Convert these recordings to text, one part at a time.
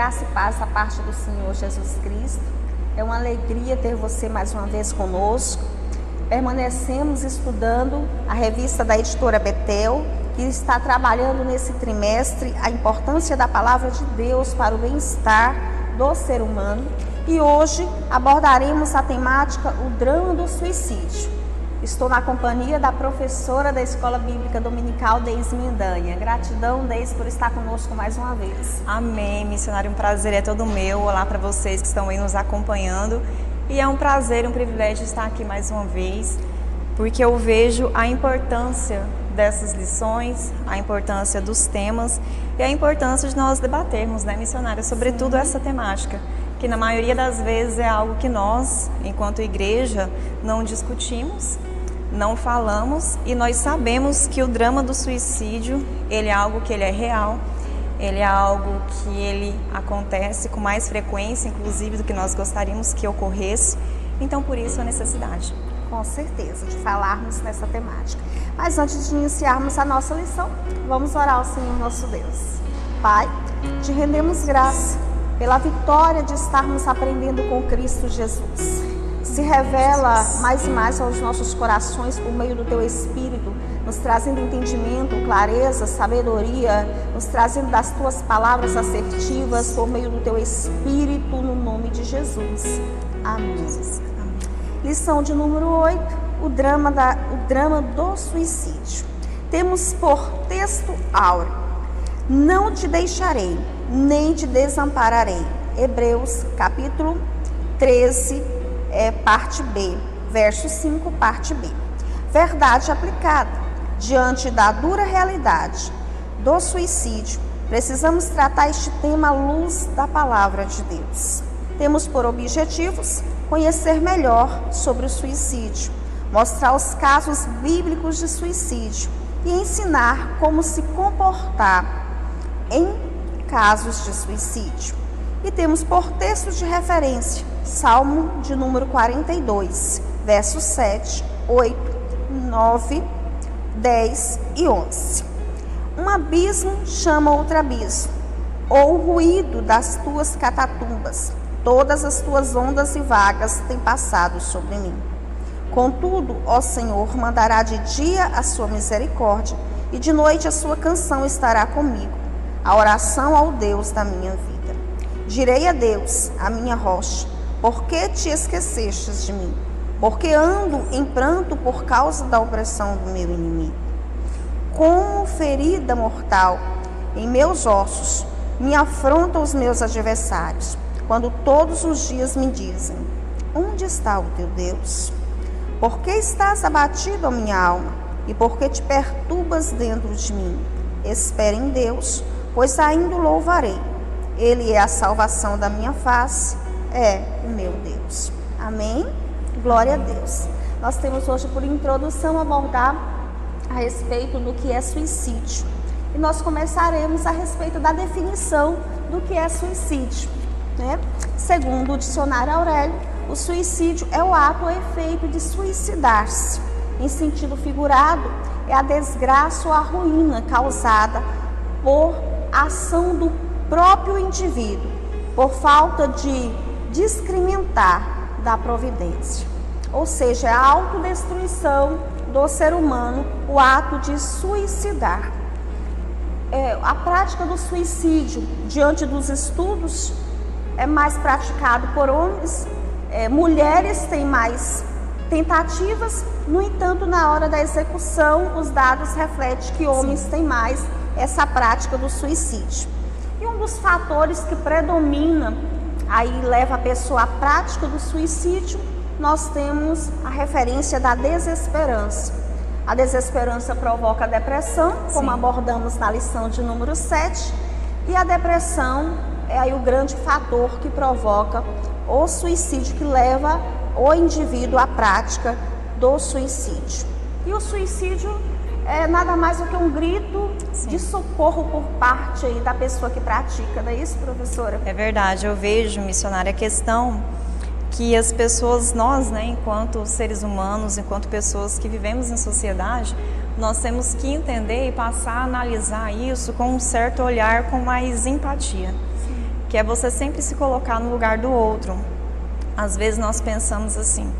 Graça e paz da parte do Senhor Jesus Cristo. É uma alegria ter você mais uma vez conosco. Permanecemos estudando a revista da editora Betel, que está trabalhando nesse trimestre a importância da palavra de Deus para o bem-estar do ser humano. E hoje abordaremos a temática, o drama do suicídio. Estou na companhia da professora da Escola Bíblica Dominical, Deise Mendanha. Gratidão, Deise, por estar conosco mais uma vez. Amém, missionário, um prazer é todo meu. Olá para vocês que estão aí nos acompanhando. E é um prazer, um privilégio estar aqui mais uma vez, porque eu vejo a importância dessas lições, a importância dos temas e a importância de nós debatermos, né, missionária, sobretudo essa temática, que na maioria das vezes é algo que nós, enquanto igreja, não discutimos, não falamos, e nós sabemos que o drama do suicídio, ele é algo que ele é real, ele é algo que ele acontece com mais frequência, inclusive, do que nós gostaríamos que ocorresse. Então, por isso, a necessidade. Com certeza, de falarmos nessa temática. Mas antes de iniciarmos a nossa lição, vamos orar ao Senhor nosso Deus. Pai, te rendemos graça pela vitória de estarmos aprendendo com Cristo Jesus. Se revela mais e mais aos nossos corações por meio do Teu Espírito, nos trazendo entendimento, clareza, sabedoria, nos trazendo das Tuas palavras assertivas por meio do Teu Espírito, no nome de Jesus. Amém. Lição de número 8, o drama do suicídio. Temos por texto áureo: não te deixarei, nem te desampararei. Hebreus capítulo 13, parte B, verso 5, parte B. Verdade aplicada. Diante da dura realidade do suicídio, precisamos tratar este tema à luz da palavra de Deus. Temos por objetivos conhecer melhor sobre o suicídio, mostrar os casos bíblicos de suicídio e ensinar como se comportar em casos de suicídio. E temos por texto de referência Salmo de número 42, versos 7, 8, 9, 10 e 11. Um abismo chama outro abismo, ou o ruído das tuas catatumbas. Todas as tuas ondas e vagas têm passado sobre mim. Contudo, ó Senhor, mandará de dia a sua misericórdia, e de noite a sua canção estará comigo, a oração ao Deus da minha vida. Direi a Deus, a minha rocha: por que te esquecestes de mim? Porque ando em pranto por causa da opressão do meu inimigo. Como ferida mortal em meus ossos, me afrontam os meus adversários, quando todos os dias me dizem: onde está o teu Deus? Por que estás abatido, ó minha alma? E por que te perturbas dentro de mim? Espere em Deus, pois ainda o louvarei. Ele é a salvação da minha face, é o meu Deus. Amém? Glória a Deus. Nós temos hoje por introdução abordar a respeito do que é suicídio. E nós começaremos a respeito da definição do que é suicídio. Segundo o dicionário Aurélio, o suicídio é o ato ou efeito de suicidar-se. Em sentido figurado, é a desgraça ou a ruína causada por ação do próprio indivíduo, por falta de descrimentar da providência. Ou seja, é a autodestruição do ser humano, o ato de suicidar. A prática do suicídio, diante dos estudos, é mais praticado por homens, mulheres têm mais tentativas, no entanto, na hora da execução, os dados refletem que homens têm mais essa prática do suicídio. E um dos fatores que predomina, aí leva a pessoa à prática do suicídio, nós temos a referência da desesperança. A desesperança provoca a depressão, como abordamos na lição de número 7, e a depressão é aí o grande fator que provoca o suicídio, que leva o indivíduo à prática do suicídio. E o suicídio é nada mais do que um grito de socorro por parte aí da pessoa que pratica, não é isso, professora? É verdade, eu vejo, missionária, a questão que as pessoas, nós, enquanto seres humanos, enquanto pessoas que vivemos em sociedade, nós temos que entender e passar a analisar isso com um certo olhar, com mais empatia. que é você sempre se colocar no lugar do outro. Às vezes nós pensamos assim: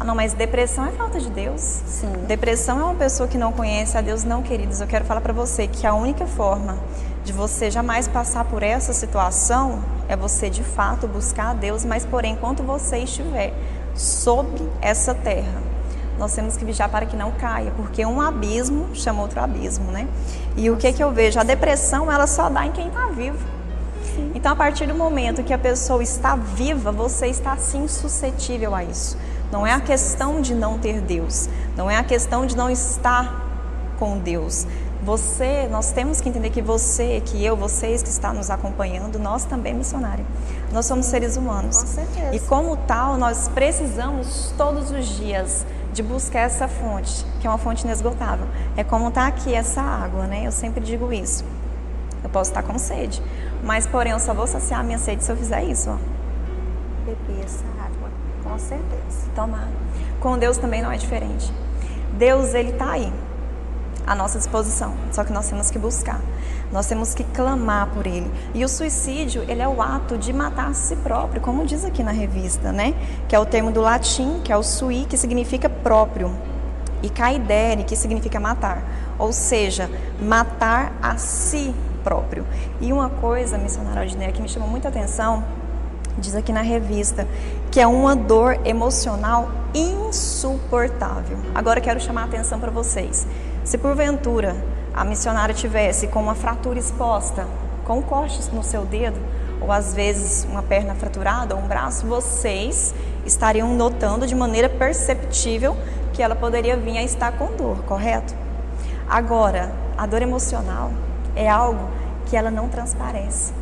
ah, não, mas depressão é falta de Deus. Sim. Depressão é uma pessoa que não conhece a Deus. Não, queridos, eu quero falar para você que a única forma de você jamais passar por essa situação é você de fato buscar a Deus, mas porém, enquanto você estiver sob essa terra, nós temos que vigiar para que não caia, porque um abismo chama outro abismo, né? E o que eu vejo? A depressão, ela só dá em quem está vivo. Sim. Então, a partir do momento que a pessoa está viva, você está sim suscetível a isso. Não é a questão de não ter Deus, não é a questão de não estar com Deus. Nós temos que entender que vocês que estão nos acompanhando, nós também, missionário. Nós somos seres humanos. Com certeza. E como tal, nós precisamos todos os dias de buscar essa fonte, que é uma fonte inesgotável. É como está aqui essa água, né? Eu sempre digo isso. Eu posso estar com sede, mas porém eu só vou saciar a minha sede se eu fizer isso, ó. Beber essa água, com certeza. Tomar. Com Deus também não é diferente. Deus, Ele está aí, à nossa disposição, só que nós temos que buscar, nós temos que clamar por Ele. E o suicídio, ele é o ato de matar a si próprio, como diz aqui na revista, né? Que é o termo do latim, que é o sui, que significa próprio, e caidere, que significa matar, ou seja, matar a si próprio. E uma coisa, missionária Odneia, que me chamou muita atenção, diz aqui na revista, que é uma dor emocional insuportável. Agora eu quero chamar a atenção para vocês. Se porventura a missionária tivesse com uma fratura exposta, com um corte no seu dedo, ou às vezes uma perna fraturada ou um braço, vocês estariam notando de maneira perceptível que ela poderia vir a estar com dor, correto? Agora, a dor emocional é algo que ela não transparece.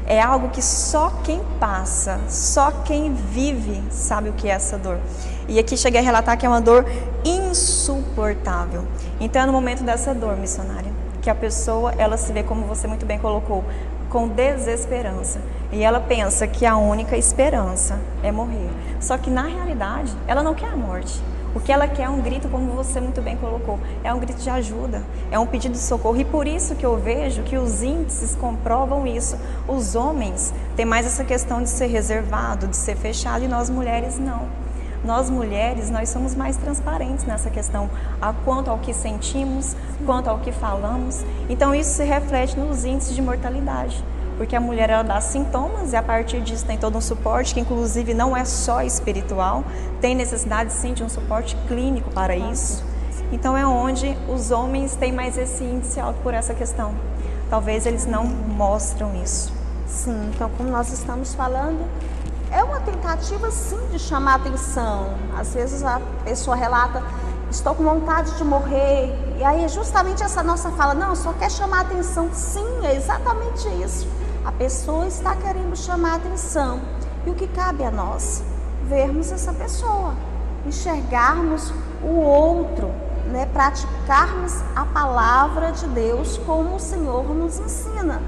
É algo que só quem passa, só quem vive sabe o que é essa dor. E aqui cheguei a relatar que é uma dor insuportável. Então é no momento dessa dor, missionária, que a pessoa, ela se vê, como você muito bem colocou, com desesperança. E ela pensa que a única esperança é morrer. Só que na realidade, ela não quer a morte. O que ela quer é um grito, como você muito bem colocou, é um grito de ajuda, é um pedido de socorro. E por isso que eu vejo que os índices comprovam isso. Os homens têm mais essa questão de ser reservado, de ser fechado, e nós mulheres não. Nós mulheres, nós somos mais transparentes nessa questão, quanto ao que sentimos, quanto ao que falamos. Então isso se reflete nos índices de mortalidade. Porque a mulher, ela dá sintomas e a partir disso tem todo um suporte, que inclusive não é só espiritual, tem necessidade sim de um suporte clínico para isso. Então é onde os homens têm mais esse índice alto por essa questão. Talvez eles não mostram isso. Sim, então como nós estamos falando, é uma tentativa sim de chamar atenção. Às vezes a pessoa relata: estou com vontade de morrer. E aí justamente essa nossa fala: não, só quer chamar atenção. Sim, é exatamente isso. A pessoa está querendo chamar atenção. E o que cabe a nós? Vermos essa pessoa, enxergarmos o outro, né? Praticarmos a palavra de Deus como o Senhor nos ensina.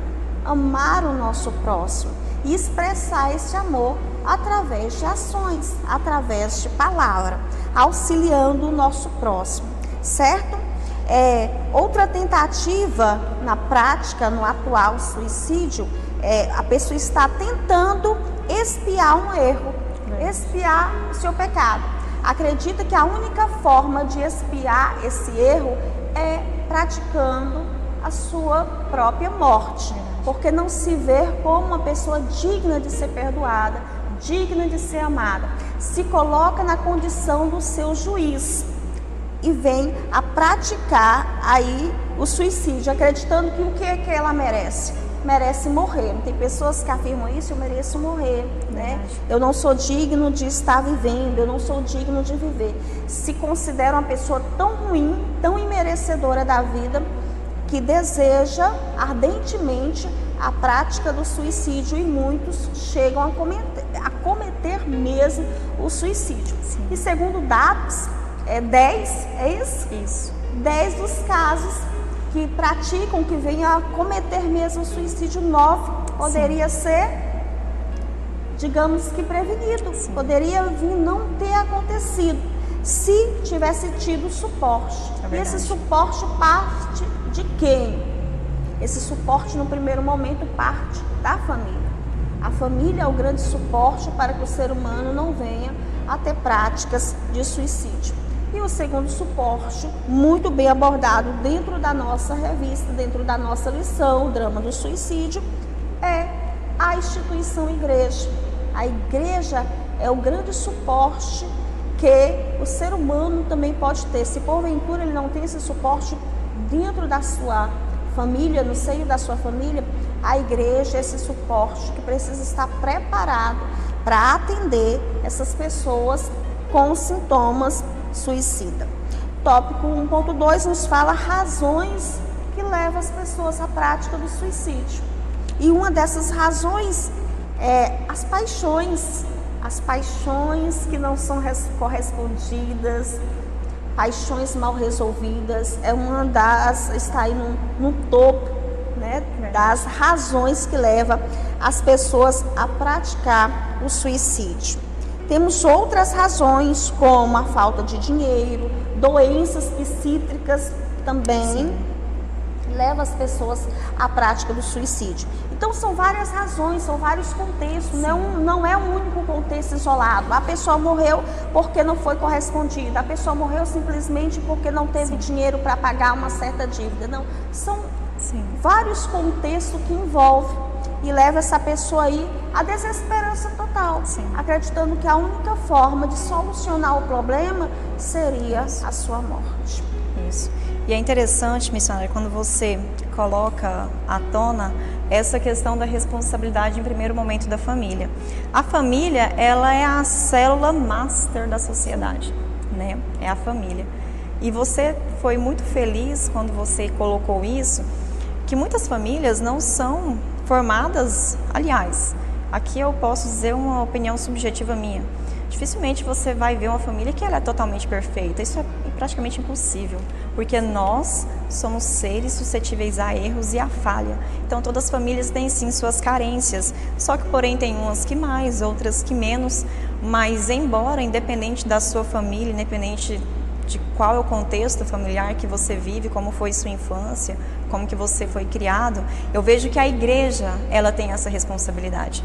Amar o nosso próximo e expressar esse amor através de ações, através de palavra, auxiliando o nosso próximo, certo? Outra tentativa na prática, no atual suicídio, a pessoa está tentando expiar um erro, expiar o seu pecado. Acredita que a única forma de expiar esse erro é praticando a sua própria morte, porque não se vê como uma pessoa digna de ser perdoada, digna de ser amada. Se coloca na condição do seu juiz e vem a praticar aí o suicídio, acreditando que o que é que ela merece? Merece morrer. Tem pessoas que afirmam isso: eu mereço morrer, né? Eu não sou digno de estar vivendo, eu não sou digno de viver. Se considera uma pessoa tão ruim, tão imerecedora da vida, que deseja ardentemente a prática do suicídio, e muitos chegam a cometer mesmo o suicídio. Sim. E segundo dados, 10, é isso? Isso. 10 dos casos que praticam, que vêm a cometer mesmo o suicídio, 9 poderia Sim. ser, digamos que prevenido. Sim. Poderia vir não ter acontecido se tivesse tido suporte. E esse suporte parte de quem? Esse suporte no primeiro momento parte da família. A família é o grande suporte para que o ser humano não venha a ter práticas de suicídio. E o segundo suporte, muito bem abordado dentro da nossa revista, dentro da nossa lição, o drama do suicídio, é a instituição igreja. A igreja é o grande suporte que o ser humano também pode ter. Se porventura ele não tem esse suporte dentro da sua família, no seio da sua família, a igreja é esse suporte que precisa estar preparado para atender essas pessoas com sintomas suicida. Tópico 1.2 nos fala razões que levam as pessoas à prática do suicídio. E uma dessas razões é as paixões que não são correspondidas, paixões mal resolvidas, é uma das, está aí no topo, né, das razões que levam as pessoas a praticar o suicídio. Temos outras razões, como a falta de dinheiro, doenças psíquicas também levam as pessoas à prática do suicídio. Então são várias razões, são vários contextos, não é um único contexto isolado. A pessoa morreu porque não foi correspondida, a pessoa morreu simplesmente porque não teve dinheiro para pagar uma certa dívida. Não, são vários contextos que envolvem e leva essa pessoa aí à desesperança total, acreditando que a única forma de solucionar o problema seria a sua morte. Isso. E é interessante, missionária, quando você coloca à tona essa questão da responsabilidade em primeiro momento da família. A família, ela é a célula master da sociedade, né? É a família. E você foi muito feliz quando você colocou isso, que muitas famílias não são formadas, aliás, aqui eu posso dizer uma opinião subjetiva minha. Dificilmente você vai ver uma família que ela é totalmente perfeita. Isso é praticamente impossível, porque nós somos seres suscetíveis a erros e a falha. Então todas as famílias têm sim suas carências, só que porém tem umas que mais, outras que menos, mas embora, independente da sua família, independente de qual é o contexto familiar que você vive, como foi sua infância, como que você foi criado, eu vejo que a igreja, ela tem essa responsabilidade,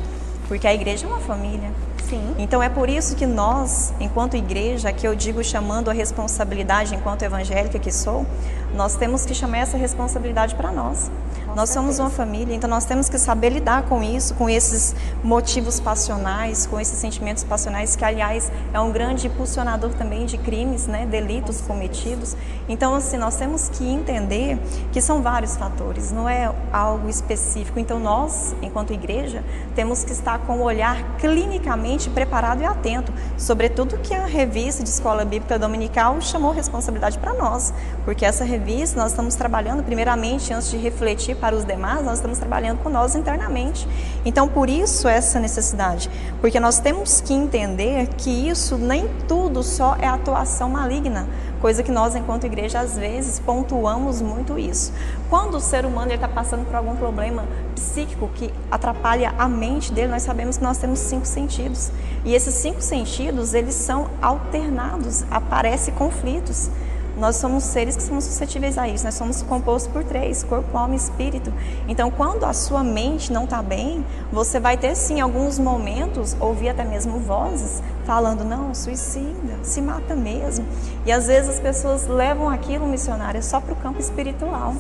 porque a igreja é uma família. Sim. Então é por isso que nós, enquanto igreja, que eu digo chamando a responsabilidade enquanto evangélica que sou, nós temos que chamar essa responsabilidade para nós. Nós somos uma família, então nós temos que saber lidar com isso, com esses motivos passionais, com esses sentimentos passionais, que aliás é um grande impulsionador também de crimes, né, delitos cometidos. Então assim, nós temos que entender que são vários fatores, não é algo específico. Então nós, enquanto igreja, temos que estar com o olhar clinicamente preparado e atento, sobretudo que a revista de Escola Bíblica Dominical chamou responsabilidade para nós, porque essa revista nós estamos trabalhando primeiramente, antes de refletir para os demais, nós estamos trabalhando com nós internamente. Então, por isso essa necessidade, porque nós temos que entender que isso nem tudo só é atuação maligna, coisa que nós, enquanto igreja, às vezes pontuamos muito isso. Quando o ser humano está passando por algum problema psíquico que atrapalha a mente dele, nós sabemos que nós temos 5 sentidos. E esses 5 sentidos, eles são alternados, aparecem conflitos. Nós somos seres que somos suscetíveis a isso, nós somos compostos por 3, corpo, alma e espírito. Então, quando a sua mente não está bem, você vai ter sim, alguns momentos, ouvir até mesmo vozes falando, não, suicida, se mata mesmo. E às vezes as pessoas levam aquilo, missionária, só para o campo espiritual.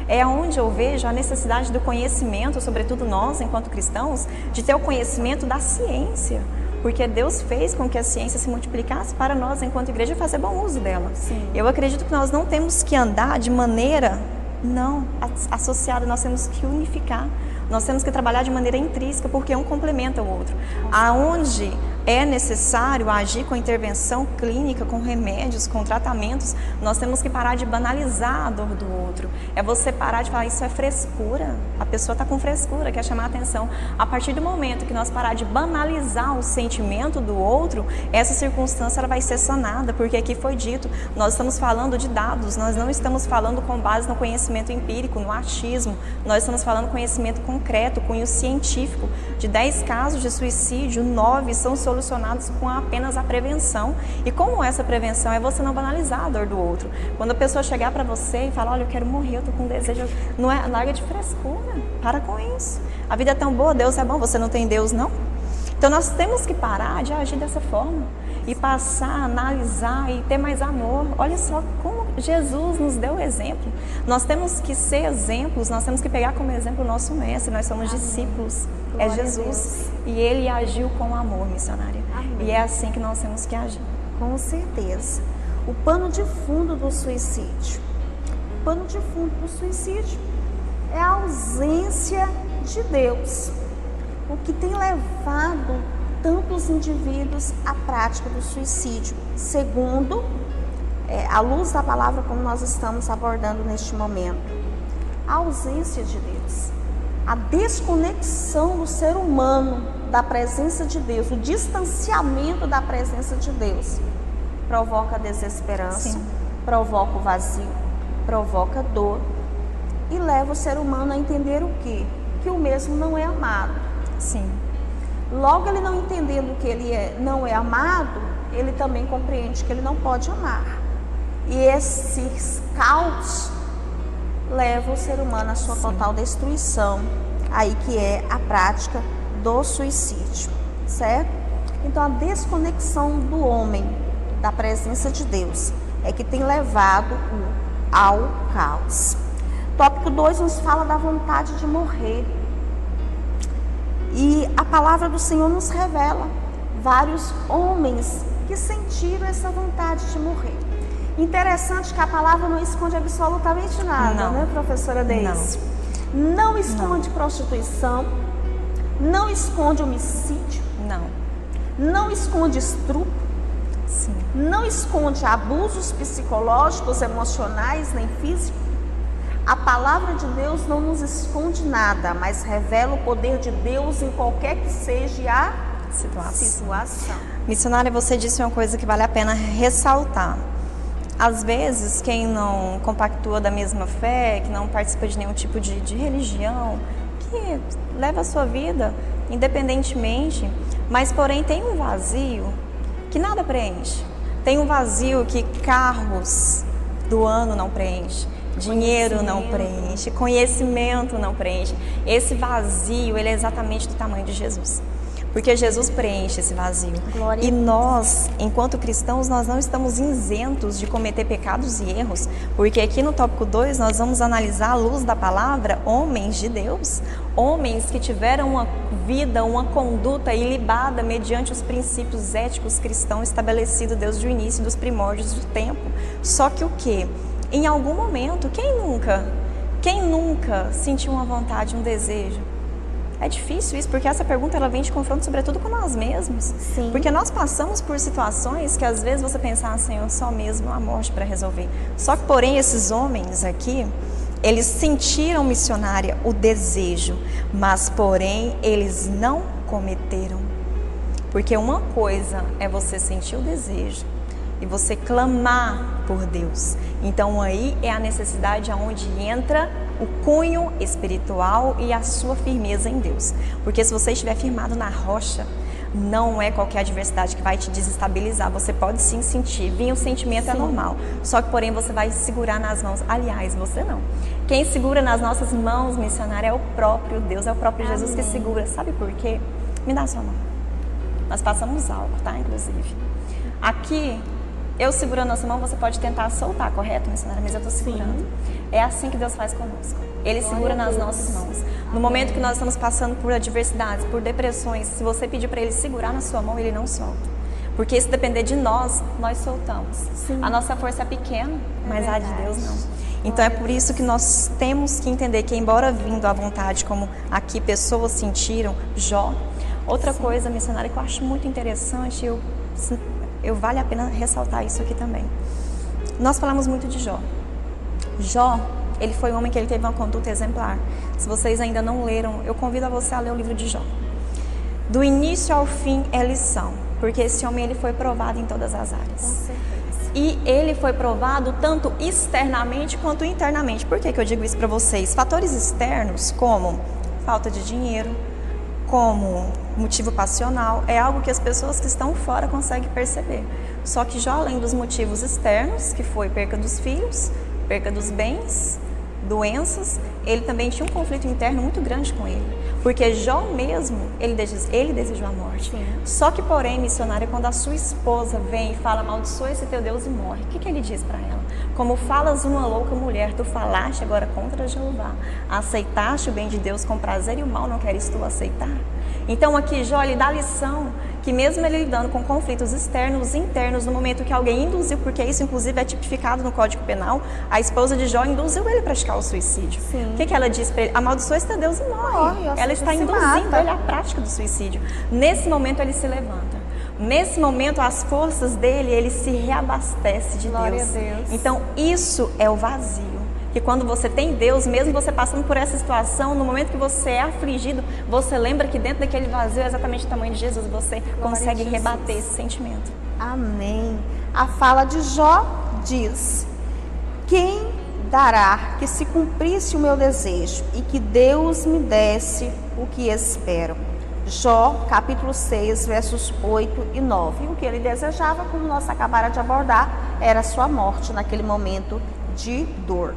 É onde eu vejo a necessidade do conhecimento, sobretudo nós, enquanto cristãos, de ter o conhecimento da ciência. Porque Deus fez com que a ciência se multiplicasse para nós, enquanto igreja, fazer bom uso dela. Sim. Eu acredito que nós não temos que andar de maneira não associada, nós temos que unificar. Nós temos que trabalhar de maneira intrínseca, porque um complementa o outro. Aonde é necessário agir com intervenção clínica, com remédios, com tratamentos, nós temos que parar de banalizar a dor do outro. É você parar de falar, isso é frescura. A pessoa está com frescura, quer chamar a atenção. A partir do momento que nós parar de banalizar o sentimento do outro, essa circunstância ela vai ser sanada, porque aqui foi dito, nós estamos falando de dados, nós não estamos falando com base no conhecimento empírico, no achismo, nós estamos falando conhecimento concreto, cunho científico. De 10 casos de suicídio, 9 são solucionados com apenas a prevenção. E como essa prevenção é você não banalizar a dor do outro. Quando a pessoa chegar para você e falar, olha, eu quero morrer, eu tô com desejo, não é, larga de frescura, para com isso. A vida é tão boa, Deus é bom, você não tem Deus, não? Então nós temos que parar de agir dessa forma e passar a analisar e ter mais amor. Olha só como Jesus nos deu exemplo. Nós temos que ser exemplos, nós temos que pegar como exemplo o nosso mestre, nós somos discípulos. É Jesus e ele agiu com amor, missionária. Amém. E é assim que nós temos que agir. Com certeza. O pano de fundo do suicídio. O pano de fundo do suicídio é a ausência de Deus. O que tem levado tantos indivíduos à prática do suicídio, segundo à luz da palavra como nós estamos abordando neste momento. A ausência de Deus, a desconexão do ser humano da presença de Deus, o distanciamento da presença de Deus, provoca desesperança, Sim. provoca o vazio, provoca dor e leva o ser humano a entender o quê? Que o mesmo não é amado. Sim. Logo, ele não entendendo que ele não é amado, ele também compreende que ele não pode amar. E esses caos levam o ser humano à sua total destruição, aí que é a prática do suicídio, certo? Então, a desconexão do homem da presença de Deus é que tem levado ao caos. Tópico 2 nos fala da vontade de morrer. E a palavra do Senhor nos revela vários homens que sentiram essa vontade de morrer. Interessante que a palavra não esconde absolutamente nada, Não. né, professora Deise? Não esconde prostituição, não esconde homicídio, não esconde estupro, Sim. não esconde abusos psicológicos, emocionais, nem físicos. A palavra de Deus não nos esconde nada, mas revela o poder de Deus em qualquer que seja a situação. Missionária, você disse uma coisa que vale a pena ressaltar. Às vezes, quem não compactua da mesma fé, que não participa de nenhum tipo de religião, que leva a sua vida independentemente, mas porém tem um vazio que nada preenche. Tem um vazio que carros do ano não preenche. Dinheiro não preenche, conhecimento não preenche. Esse vazio, ele é exatamente do tamanho de Jesus. Porque Jesus preenche esse vazio. Glória E a Deus. nós, enquanto cristãos, nós não estamos isentos de cometer pecados e erros. Porque aqui no tópico 2 nós vamos analisar à luz da palavra homens de Deus. Homens que tiveram uma vida, uma conduta ilibada mediante os princípios éticos cristãos estabelecidos desde o início dos primórdios do tempo. Só que o quê? Em algum momento, quem nunca sentiu uma vontade, um desejo? É difícil isso, porque essa pergunta ela vem de confronto sobretudo com nós mesmos. Sim. Porque nós passamos por situações que às vezes você pensa, Senhor, só mesmo a morte para resolver. Só que, porém, esses homens aqui, eles sentiram, missionária, o desejo, mas, porém, eles não cometeram. Porque uma coisa é você sentir o desejo e você clamar por Deus. Então aí é a necessidade aonde entra o cunho espiritual e a sua firmeza em Deus. Porque se você estiver firmado na rocha, não é qualquer adversidade que vai te desestabilizar. Você pode sim sentir, vir o sentimento é normal. Só que porém você vai segurar nas mãos. Aliás, você não. Quem segura nas nossas mãos, missionária, é o próprio Deus, é o próprio Jesus que segura. Sabe por quê? Me dá a sua mão. Nós passamos álcool, tá? Inclusive. Aqui, eu segurando a sua mão, você pode tentar soltar, correto, missionária? Mas eu estou segurando. Sim. É assim que Deus faz conosco. Ele segura nas nossas mãos. No Amém. momento que nós estamos passando por adversidades, por depressões, se você pedir para Ele segurar na sua mão, Ele não solta. Porque se depender de nós, nós soltamos. Sim. A nossa força é pequena, mas a de verdade. Deus não. Então é por isso que nós temos que entender que, embora vindo à vontade, como aqui pessoas sentiram, Jó. Outra coisa, missionária, que eu acho muito interessante, eu vale a pena ressaltar isso aqui também. Nós falamos muito de Jó. Jó, ele foi um homem que ele teve uma conduta exemplar. Se vocês ainda não leram, eu convido a você a ler o livro de Jó. Do início ao fim é lição, porque esse homem ele foi provado em todas as áreas. Com certeza. E ele foi provado tanto externamente quanto internamente. Por que eu digo isso para vocês? Fatores externos como falta de dinheiro, como motivo passional, é algo que as pessoas que estão fora conseguem perceber. Só que Jó, além dos motivos externos, que foi perca dos filhos, perca dos bens, doenças, ele também tinha um conflito interno muito grande com ele. Porque Jó mesmo, ele desejou a morte. Sim. Só que, porém, missionária, quando a sua esposa vem e fala, amaldiçoa esse teu Deus e morre, o que ele diz para ela? Como falas uma louca mulher, tu falaste agora contra Jeová, aceitaste o bem de Deus com prazer e o mal não queres tu aceitar? Então aqui Jó, ele dá a lição que mesmo ele lidando com conflitos externos e internos, no momento que alguém induziu, porque isso inclusive é tipificado no Código Penal, a esposa de Jó induziu ele a praticar o suicídio. Sim. O que ela diz para ele? Amaldiçoa esse teu Deus e morre. Ela está induzindo ele à prática do suicídio. Nesse momento ele se levanta. Nesse momento as forças dele, ele se reabastece de Glória Deus. a Deus. Então isso é o vazio. Que quando você tem Deus, mesmo você passando por essa situação, no momento que você é afligido, você lembra que dentro daquele vazio é exatamente o tamanho de Jesus, você consegue rebater esse sentimento. Amém. A fala de Jó diz: quem dará que se cumprisse o meu desejo e que Deus me desse o que espero? Jó, capítulo 6, versos 8 e 9. O que ele desejava, como nós acabamos de abordar, era a sua morte naquele momento de dor.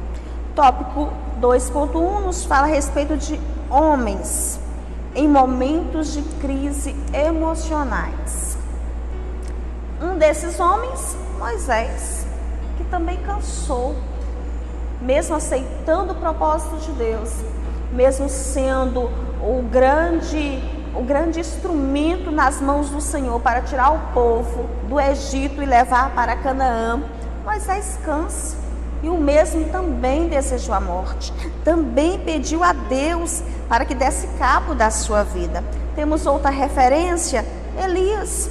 Tópico 2.1 nos fala a respeito de homens em momentos de crise emocionais. Um desses homens, Moisés, que também cansou, mesmo aceitando o propósito de Deus, mesmo sendo o grande instrumento nas mãos do Senhor para tirar o povo do Egito e levar para Canaã, Moisés cansa. E o mesmo também desejou a morte, também pediu a Deus para que desse cabo da sua vida. Temos outra referência, Elias.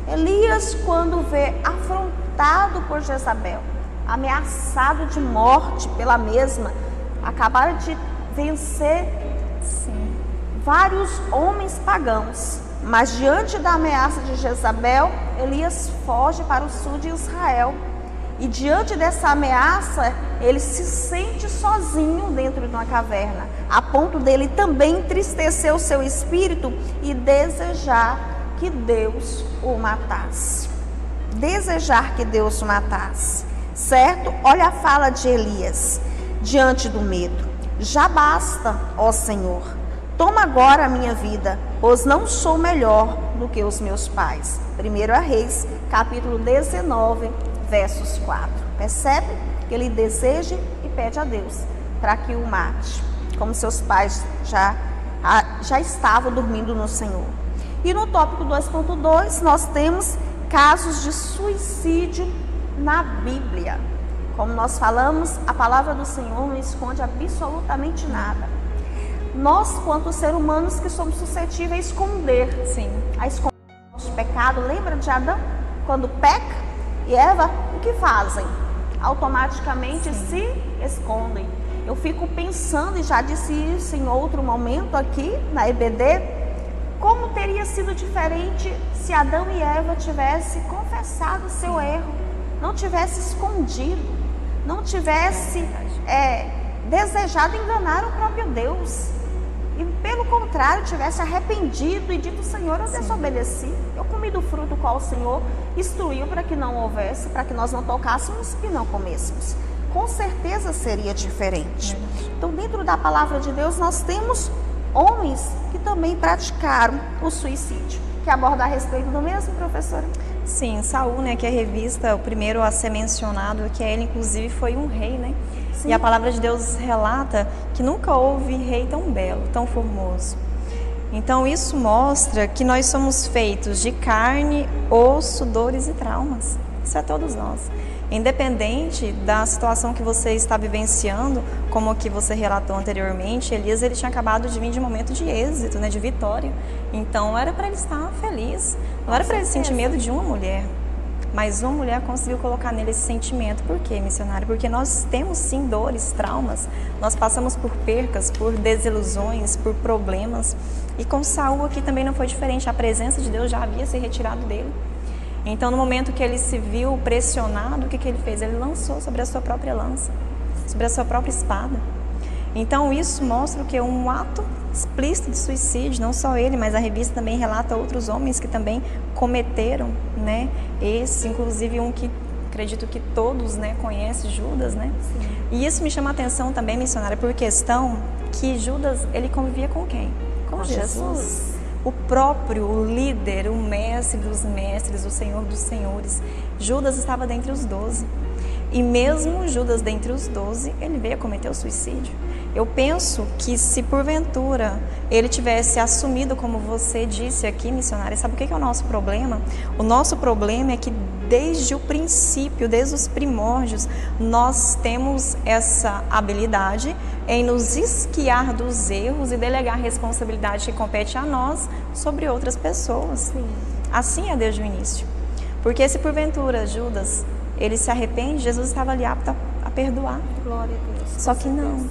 Elias, quando vê afrontado por Jezabel, ameaçado de morte pela mesma, acabaram de vencer vários homens pagãos. Mas diante da ameaça de Jezabel, Elias foge para o sul de Israel. E diante dessa ameaça, ele se sente sozinho dentro de uma caverna, a ponto dele também entristecer o seu espírito e desejar que Deus o matasse. Desejar que Deus o matasse, certo? Olha a fala de Elias, diante do medo. Já basta, ó Senhor, toma agora a minha vida, pois não sou melhor do que os meus pais. 1 Reis, capítulo 19, versos 4. Percebe que ele deseja e pede a Deus para que o mate, como seus pais já estavam dormindo no Senhor. E no tópico 2.2 nós temos casos de suicídio na Bíblia. Como nós falamos, a palavra do Senhor não esconde absolutamente nada. Nós, quanto seres humanos, que somos suscetíveis a esconder. Sim. A esconder o nosso pecado. Lembra de Adão? Quando peca? E Eva, o que fazem? Automaticamente se escondem. Eu fico pensando, e já disse isso em outro momento aqui na EBD, como teria sido diferente se Adão e Eva tivessem confessado seu erro, não tivesse escondido, não tivesse desejado enganar o próprio Deus. E pelo contrário, tivesse arrependido e dito: Senhor, eu desobedeci, eu comi do fruto qual o Senhor instruiu para que não houvesse, para que nós não tocássemos e não comêssemos. Com certeza seria diferente. Então, dentro da palavra de Deus, nós temos homens que também praticaram o suicídio. Quer abordar a respeito do mesmo, professora? Sim, Saul, né, que é revista, o primeiro a ser mencionado, que ele inclusive foi um rei, né? Sim. E a palavra de Deus relata que nunca houve rei tão belo, tão formoso. Então isso mostra que nós somos feitos de carne, osso, dores e traumas. Isso é todos nós. Independente da situação que você está vivenciando, como o que você relatou anteriormente, Elias, ele tinha acabado de vir de um momento de êxito, né, de vitória. Então era para ele estar feliz, não era para ele sentir medo de uma mulher. Mas uma mulher conseguiu colocar nele esse sentimento. Por quê, missionário? Porque nós temos sim dores, traumas, nós passamos por percas, por desilusões, por problemas. E com Saul aqui também não foi diferente, a presença de Deus já havia se retirado dele. Então, no momento que ele se viu pressionado, o que ele fez? Ele lançou sobre a sua própria lança, sobre a sua própria espada. Então isso mostra o que? Um ato explícito de suicídio, não só ele, mas a revista também relata outros homens que também cometeram, né? Esse, inclusive um que acredito que todos, né, conhecem, Judas, né? Sim. E isso me chama a atenção também, missionária, por questão que Judas, ele convivia com quem? Com Jesus. O próprio, o líder, o mestre dos mestres, o Senhor dos senhores. Judas estava dentre os 12. E mesmo Judas dentre os 12, ele veio a cometer o suicídio. Eu penso que se porventura ele tivesse assumido, como você disse aqui, missionária, sabe o que é o nosso problema? O nosso problema é que desde o princípio, desde os primórdios, nós temos essa habilidade em nos esquiar dos erros e delegar a responsabilidade que compete a nós sobre outras pessoas. Sim. Assim é desde o início. Porque se porventura Judas, ele se arrepende, Jesus estava ali apto a perdoar. Glória a Deus. Só que não,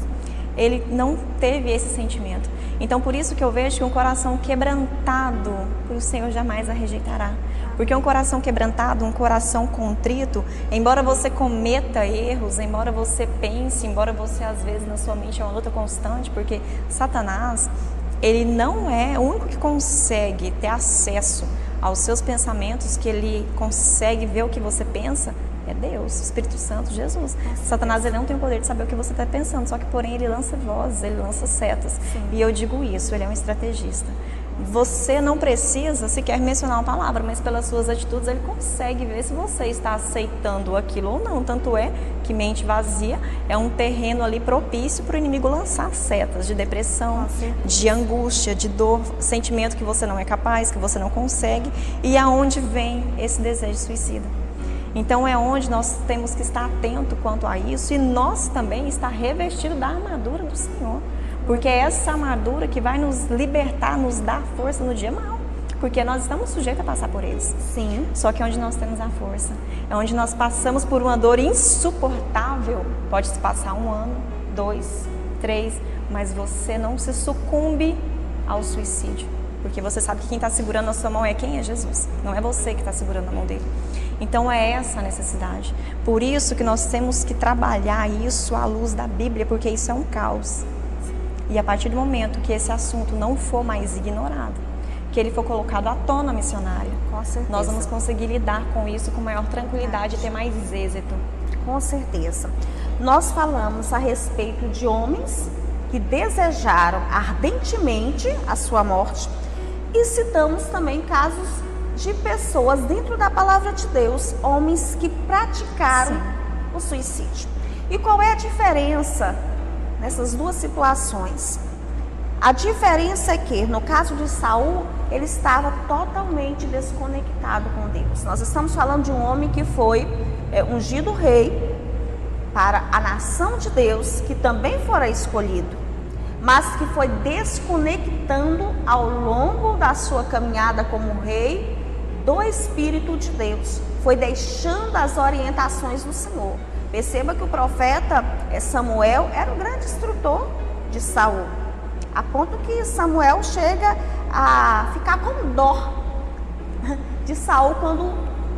ele não teve esse sentimento. Então por isso que eu vejo que um coração quebrantado, o Senhor jamais a rejeitará. Porque um coração quebrantado, um coração contrito, embora você cometa erros, embora você pense, embora você às vezes na sua mente é uma luta constante, porque Satanás, ele não é o único que consegue ter acesso aos seus pensamentos, que ele consegue ver o que você pensa, é Deus, o Espírito Santo, Jesus. Satanás, ele não tem o poder de saber o que você está pensando, só que porém ele lança vozes, ele lança setas. Sim. E eu digo isso, ele é um estrategista. Você não precisa sequer mencionar uma palavra, mas pelas suas atitudes ele consegue ver se você está aceitando aquilo ou não. Tanto é que mente vazia é um terreno ali propício para o inimigo lançar setas de depressão, de angústia, de dor, sentimento que você não é capaz, que você não consegue, e aonde vem esse desejo suicida. Então é onde nós temos que estar atento quanto a isso, e nós também estar revestido da armadura do Senhor. Porque é essa armadura que vai nos libertar, nos dar força no dia mau. Porque nós estamos sujeitos a passar por eles. Sim. Só que é onde nós temos a força. É onde nós passamos por uma dor insuportável. Pode se passar 1 ano, 2, 3, mas você não se sucumbe ao suicídio. Porque você sabe que quem está segurando a sua mão é quem? É Jesus. Não é você que está segurando a mão dele. Então é essa a necessidade. Por isso que nós temos que trabalhar isso à luz da Bíblia, porque isso é um caos. E a partir do momento que esse assunto não for mais ignorado, que ele for colocado à tona, missionária, Com certeza. nós vamos conseguir lidar com isso com maior tranquilidade e ter mais êxito. Com certeza. Nós falamos a respeito de homens que desejaram ardentemente a sua morte, e citamos também casos de pessoas dentro da palavra de Deus, homens que praticaram o suicídio. E qual é a diferença nessas duas situações? A diferença é que, no caso de Saul, ele estava totalmente desconectado com Deus. Nós estamos falando de um homem que foi ungido rei para a nação de Deus, que também fora escolhido, mas que foi desconectando ao longo da sua caminhada como rei do Espírito de Deus. Foi deixando as orientações do Senhor. Perceba que o profeta Samuel era o grande instrutor de Saul, a ponto que Samuel chega a ficar com dó de Saul quando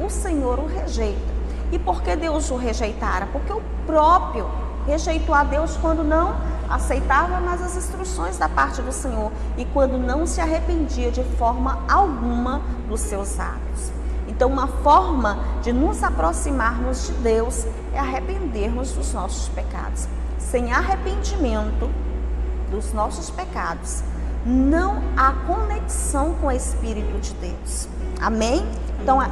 o Senhor o rejeita. E por que Deus o rejeitara? Porque o próprio rejeitou a Deus quando não aceitava mais as instruções da parte do Senhor e quando não se arrependia de forma alguma dos seus atos. Então, uma forma de nos aproximarmos de Deus é arrependermos dos nossos pecados. Sem arrependimento dos nossos pecados, não há conexão com o Espírito de Deus. Amém? Então, é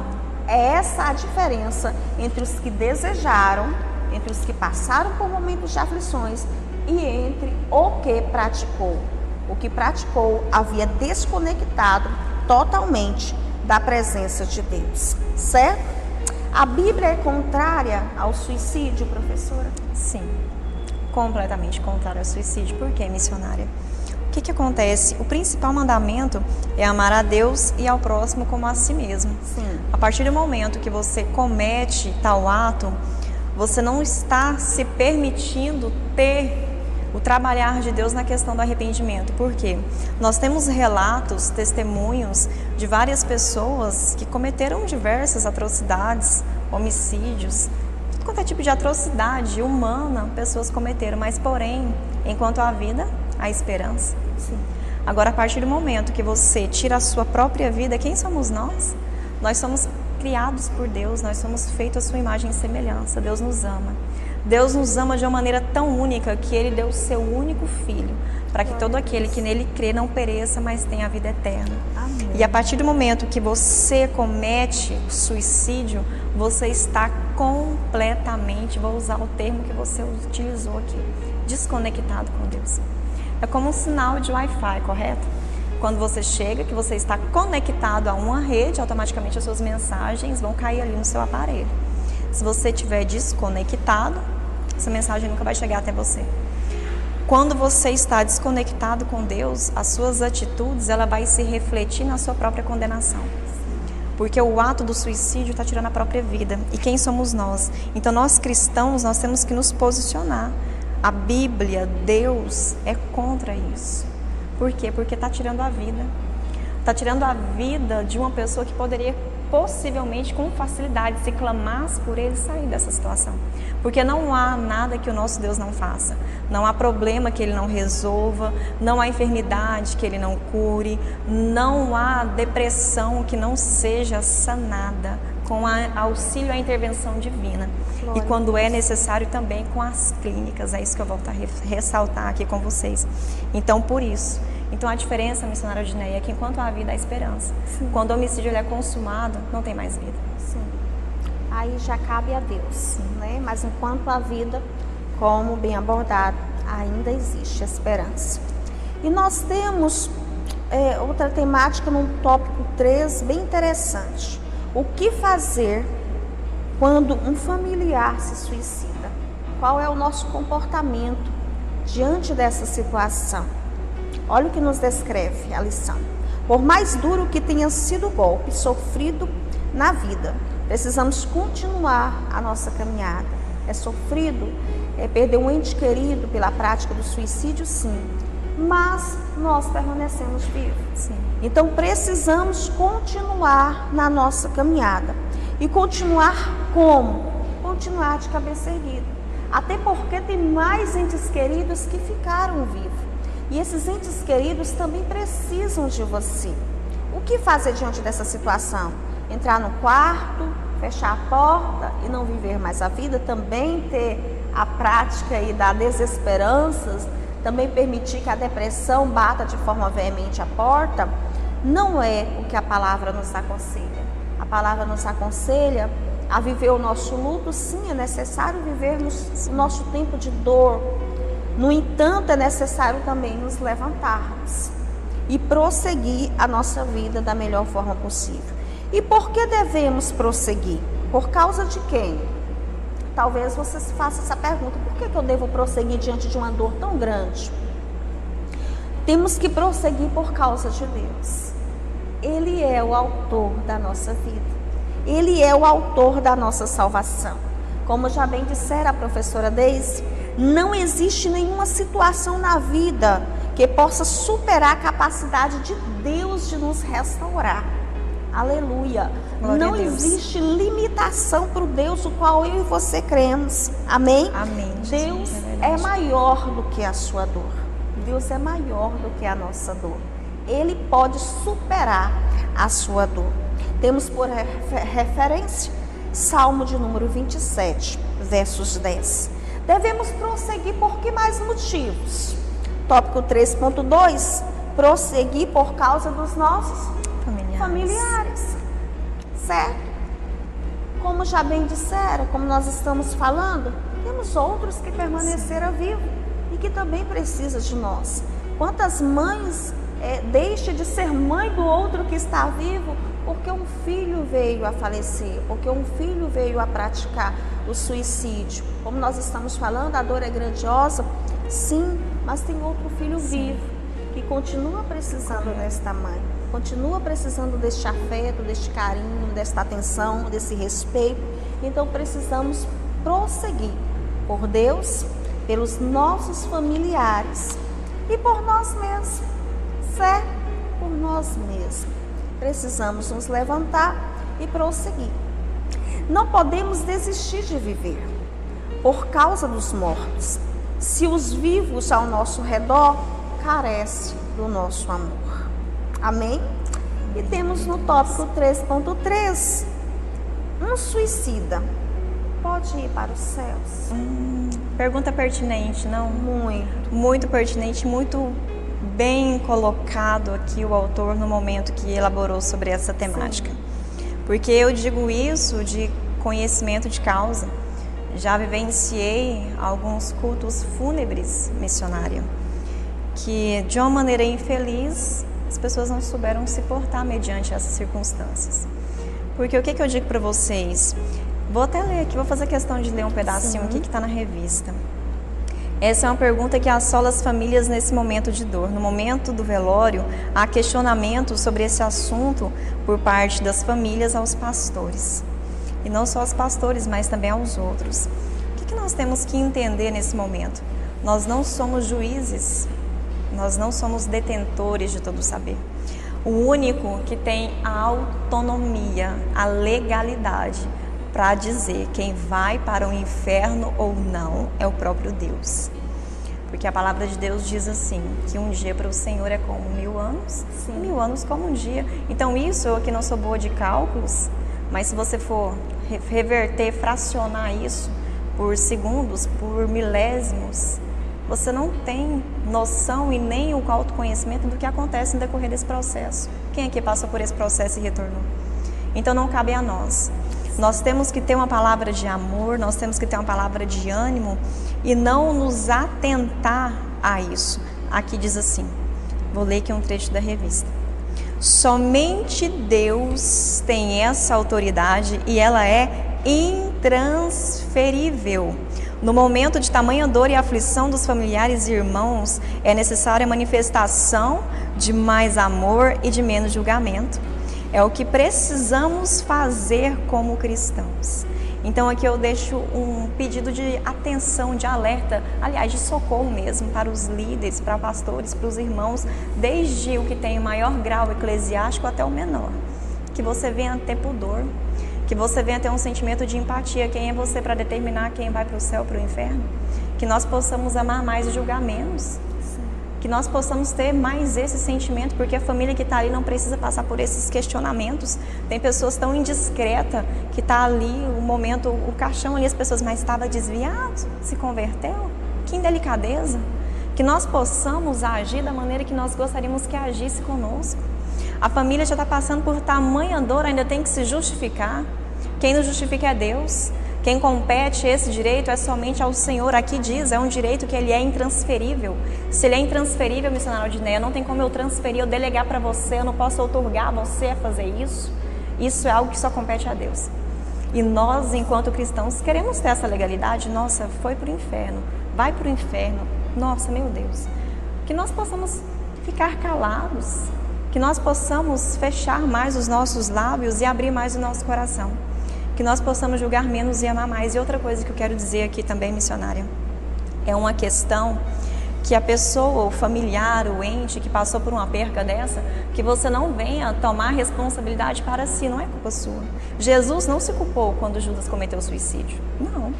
essa a diferença entre os que desejaram, entre os que passaram por momentos de aflições e entre o que praticou. O que praticou havia desconectado totalmente da presença de Deus, certo? A Bíblia é contrária ao suicídio, professora? Sim, completamente contrária ao suicídio. Por quê, missionária? O que acontece? O principal mandamento é amar a Deus e ao próximo como a si mesmo. Sim. A partir do momento que você comete tal ato, você não está se permitindo ter o trabalhar de Deus na questão do arrependimento. Por quê? Nós temos relatos, testemunhos de várias pessoas que cometeram diversas atrocidades, homicídios, tudo quanto é tipo de atrocidade humana pessoas cometeram, mas porém, enquanto há vida, há esperança. Sim. Agora, a partir do momento que você tira a sua própria vida, quem somos nós? Nós somos criados por Deus, nós somos feitos à sua imagem e semelhança. Deus nos ama. Deus nos ama de uma maneira tão única que Ele deu o seu único Filho, para que todo aquele que nele crê não pereça, mas tenha a vida eterna. Amém. E a partir do momento que você comete suicídio, você está completamente, vou usar o termo que você utilizou aqui, desconectado com Deus. É como um sinal de Wi-Fi, correto? Quando você chega, que você está conectado a uma rede, automaticamente as suas mensagens vão cair ali no seu aparelho. Se você estiver desconectado, essa mensagem nunca vai chegar até você. Quando você está desconectado com Deus, as suas atitudes, ela vai se refletir na sua própria condenação. Porque o ato do suicídio está tirando a própria vida. E quem somos nós? Então, nós cristãos, nós temos que nos posicionar. A Bíblia, Deus, é contra isso. Por quê? Porque está tirando a vida. Está tirando a vida de uma pessoa que poderia possivelmente, com facilidade, se clamasse por ele, sair dessa situação. Porque não há nada que o nosso Deus não faça. Não há problema que Ele não resolva, não há enfermidade que Ele não cure, não há depressão que não seja sanada com auxílio à intervenção divina. E quando é necessário também com as clínicas, é isso que eu volto a ressaltar aqui com vocês. Então, por isso, a diferença, missionária Odneia, é que enquanto há vida, há esperança. Sim. Quando o homicídio ele é consumado, não tem mais vida. Sim. Aí já cabe a Deus, né? Mas enquanto há vida, como bem abordado, ainda existe esperança. E nós temos outra temática no tópico 3, bem interessante. O que fazer quando um familiar se suicida? Qual é o nosso comportamento diante dessa situação? Olha o que nos descreve a lição. Por mais duro que tenha sido o golpe sofrido na vida, precisamos continuar a nossa caminhada. É sofrido, perder um ente querido pela prática do suicídio, sim. Mas nós permanecemos vivos. Sim. Então precisamos continuar na nossa caminhada. E continuar como? Continuar de cabeça erguida. Até porque tem mais entes queridos que ficaram vivos. E esses entes queridos também precisam de você. O que fazer diante dessa situação? Entrar no quarto, fechar a porta e não viver mais a vida? Também ter a prática aí da desesperança? Também permitir que a depressão bata de forma veemente a porta? Não é o que a palavra nos aconselha. A palavra nos aconselha a viver o nosso luto. Sim, é necessário vivermos o nosso tempo de dor. No entanto, é necessário também nos levantarmos e prosseguir a nossa vida da melhor forma possível. E por que devemos prosseguir? Por causa de quem? Talvez você se faça essa pergunta: por que eu devo prosseguir diante de uma dor tão grande? Temos que prosseguir por causa de Deus. Ele é o autor da nossa vida. Ele é o autor da nossa salvação. Como já bem dissera a professora Deise, não existe nenhuma situação na vida que possa superar a capacidade de Deus de nos restaurar. Aleluia. Não existe limitação para o Deus o qual eu e você cremos. Amém? Amém. Deus é maior do que a sua dor. Deus é maior do que a nossa dor. Ele pode superar a sua dor. Temos por referência Salmo de número 27, versos 10. Devemos prosseguir por que mais motivos? Tópico 3.2, prosseguir por causa dos nossos familiares. Certo? Como já bem disseram, como nós estamos falando, temos outros que permaneceram vivos e que também precisam de nós. Quantas mães deixam de ser mãe do outro que está vivo porque um filho veio a falecer, porque um filho veio a praticar o suicídio? Como nós estamos falando, a dor é grandiosa, sim, mas tem outro filho vivo que continua precisando desta mãe, continua precisando deste afeto, deste carinho, desta atenção, desse respeito. Então precisamos prosseguir por Deus, pelos nossos familiares e por nós mesmos, certo? Por nós mesmos. Precisamos nos levantar e prosseguir. Não podemos desistir de viver. por causa dos mortos, se os vivos ao nosso redor carecem do nosso amor. Amém? E temos no tópico 3.3, um suicida pode ir para os céus? Pergunta pertinente, não? Muito Pertinente, muito bem colocado aqui o autor no momento que elaborou sobre essa temática. Sim. Porque eu digo isso de conhecimento de causa. Já vivenciei alguns cultos fúnebres, missionária, que de uma maneira infeliz as pessoas não souberam se portar mediante essas circunstâncias. Porque o que eu digo para vocês? Vou até ler aqui, vou fazer questão de ler um pedacinho aqui que está na revista. Essa é uma pergunta que assola as famílias nesse momento de dor. No momento do velório, há questionamento sobre esse assunto por parte das famílias aos pastores. E não só aos pastores, mas também aos outros. O que nós temos que entender nesse momento? Nós não somos juízes, nós não somos detentores de todo o saber. O único que tem a autonomia, a legalidade para dizer quem vai para o inferno ou não é o próprio Deus. Porque a palavra de Deus diz assim, que um dia para o Senhor é como 1000 anos, e 1000 anos como um dia. Então isso, eu aqui não sou boa de cálculos, mas se você for reverter, fracionar isso por segundos, por milésimos, você não tem noção e nem o autoconhecimento do que acontece no decorrer desse processo. Quem aqui passou por esse processo e retornou? Então não cabe a nós. Nós temos que ter uma palavra de amor, nós temos que ter uma palavra de ânimo e não nos atentar a isso. Aqui diz assim, vou ler aqui um trecho da revista. Somente Deus tem essa autoridade e ela é intransferível. No momento de tamanha dor e aflição dos familiares e irmãos, é necessária a manifestação de mais amor e de menos julgamento. É o que precisamos fazer como cristãos. Então aqui eu deixo um pedido de atenção, de alerta, aliás, de socorro mesmo para os líderes, para pastores, para os irmãos, desde o que tem o maior grau eclesiástico até o menor. Que você venha ter pudor, que você venha ter um sentimento de empatia. Quem é você para determinar quem vai para o céu, para o inferno? Que nós possamos amar mais e julgar menos. Que nós possamos ter mais esse sentimento, porque a família que está ali não precisa passar por esses questionamentos. Tem pessoas tão indiscretas que está ali o momento, o caixão ali, as pessoas, mas estava desviado, se converteu. Que indelicadeza. Que nós possamos agir da maneira que nós gostaríamos que agisse conosco. A família já está passando por tamanha dor, ainda tem que se justificar. Quem nos justifica é Deus. Quem compete esse direito é somente ao Senhor. Aqui diz, é um direito que ele é intransferível. Se ele é intransferível, missionário Odneia, não tem como eu transferir, eu delegar para você, eu não posso outorgar a você a fazer isso. Isso é algo que só compete a Deus. E nós, enquanto cristãos, queremos ter essa legalidade. Nossa, foi para o inferno, vai para o inferno. Nossa, meu Deus. Que nós possamos ficar calados, que nós possamos fechar mais os nossos lábios e abrir mais o nosso coração. Que nós possamos julgar menos e amar mais. E outra coisa que eu quero dizer aqui também, missionária, é uma questão que a pessoa, o familiar, o ente que passou por uma perca dessa, que você não venha tomar responsabilidade para si, não é culpa sua. Jesus não se culpou quando Judas cometeu suicídio. Não.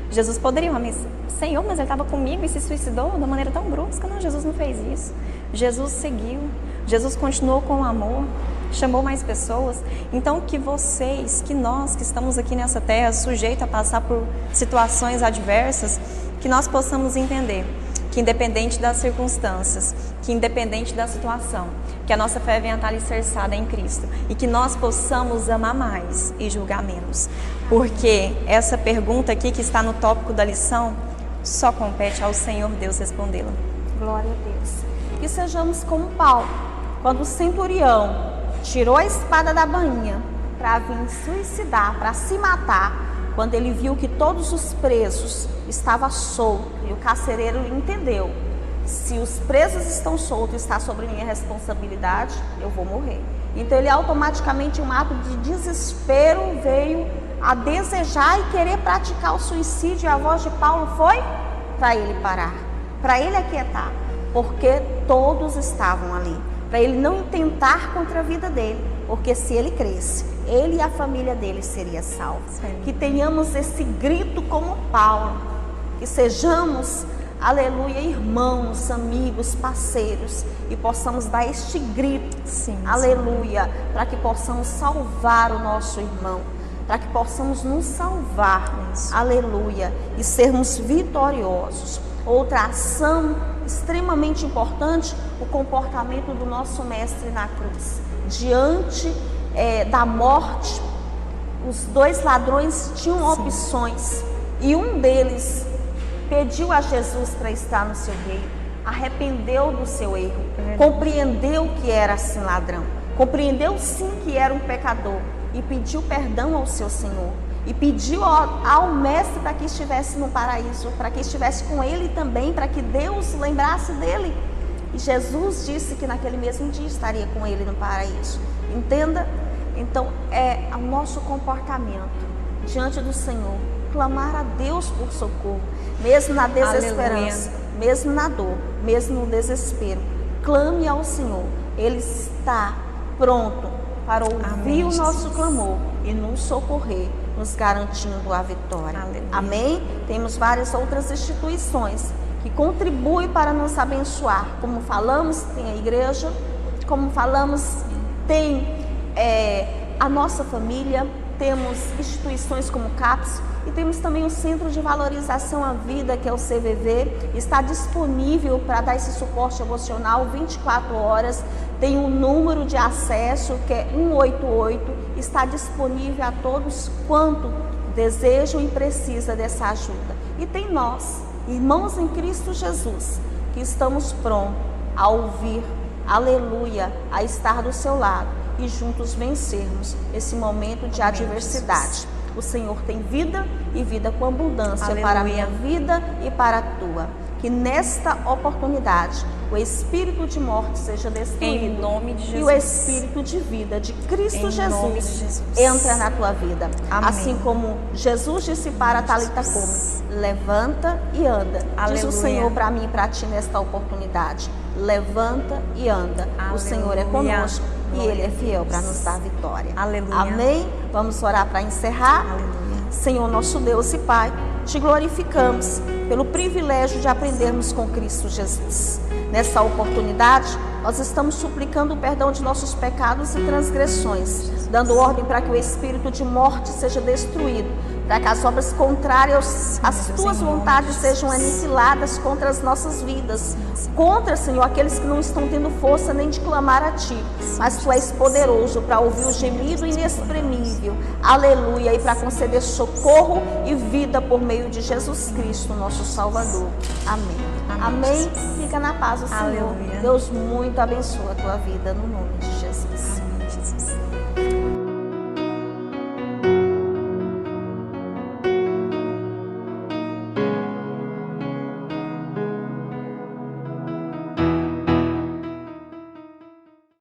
Jesus poderia, mas Senhor, mas ele estava comigo e se suicidou de uma maneira tão brusca. Não, Jesus não fez isso. Jesus seguiu. Jesus continuou com amor. Chamou mais pessoas. Então que vocês, que nós que estamos aqui nessa terra, sujeitos a passar por situações adversas, que nós possamos entender que independente das circunstâncias, que independente da situação, que a nossa fé venha estar alicerçada em Cristo e que nós possamos amar mais e julgar menos. Porque essa pergunta aqui que está no tópico da lição, só compete ao Senhor Deus respondê-la. Glória a Deus. E sejamos como Paulo, quando o centurião tirou a espada da bainha para vir suicidar, para se matar, quando ele viu que todos os presos estavam soltos e o carcereiro entendeu, se os presos estão soltos e está sobre minha responsabilidade, eu vou morrer. Então ele automaticamente, um ato de desespero, veio a desejar e querer praticar o suicídio, e a voz de Paulo foi para ele parar, para ele aquietar, porque todos estavam ali. Para ele não intentar contra a vida dele, porque se ele cresce, ele e a família dele seria salvo. Que tenhamos esse grito como Paulo, que sejamos, aleluia, irmãos, amigos, parceiros, e possamos dar este grito, Sim, aleluia, para que possamos salvar o nosso irmão, para que possamos nos salvar, aleluia, e sermos vitoriosos. Outra ação extremamente importante, o comportamento do nosso mestre na cruz. Diante da morte, os dois ladrões tinham opções, e um deles pediu a Jesus para estar no seu reino, arrependeu do seu erro, compreendeu que era sim ladrão, compreendeu sim que era um pecador e pediu perdão ao seu Senhor, e pediu ao mestre para que estivesse no paraíso, para que estivesse com ele também, para que Deus lembrasse dele. E Jesus disse que naquele mesmo dia estaria com ele no paraíso. Entenda? Então é o nosso comportamento diante do Senhor, clamar a Deus por socorro, mesmo na desesperança, mesmo na dor, mesmo no desespero. Clame ao Senhor, Ele está pronto para ouvir o nosso clamor e nos socorrer, nos garantindo a vitória. Amém? Temos várias outras instituições que contribuem para nos abençoar. Como falamos, tem a igreja, como falamos, tem a nossa família, temos instituições como o CAPS e temos também o Centro de Valorização à Vida, que é o CVV, está disponível para dar esse suporte emocional 24 horas, tem um número de acesso que é 188, está disponível a todos quanto desejam e precisam dessa ajuda. E tem nós, irmãos em Cristo Jesus, que estamos prontos a ouvir, aleluia, a estar do seu lado e juntos vencermos esse momento de adversidade. O Senhor tem vida e vida com abundância, aleluia, para a minha vida e para a tua. Que nesta oportunidade o espírito de morte seja destruído, em nome de Jesus, e o espírito de vida de Cristo Jesus entra na tua vida. Amém. Assim como Jesus disse para Talita Cumi, levanta e anda. Aleluia. Diz o Senhor para mim e para ti nesta oportunidade, levanta e anda. Aleluia. O Senhor é conosco e Ele é fiel para nos dar vitória. Aleluia. Amém? Vamos orar para encerrar. Aleluia. Senhor nosso Deus e Pai, te glorificamos pelo privilégio de aprendermos com Cristo Jesus. Nessa oportunidade, nós estamos suplicando o perdão de nossos pecados e transgressões, dando ordem para que o espírito de morte seja destruído, para que as obras contrárias às tuas vontades sejam aniquiladas contra as nossas vidas, contra, Senhor, aqueles que não estão tendo força nem de clamar a Ti, mas Tu és poderoso para ouvir o gemido inexprimível, aleluia, e para conceder socorro e vida por meio de Jesus Cristo, nosso Salvador. Amém. Amém. Fica na paz do Senhor. Aleluia. Deus muito abençoa a tua vida no nome de Jesus.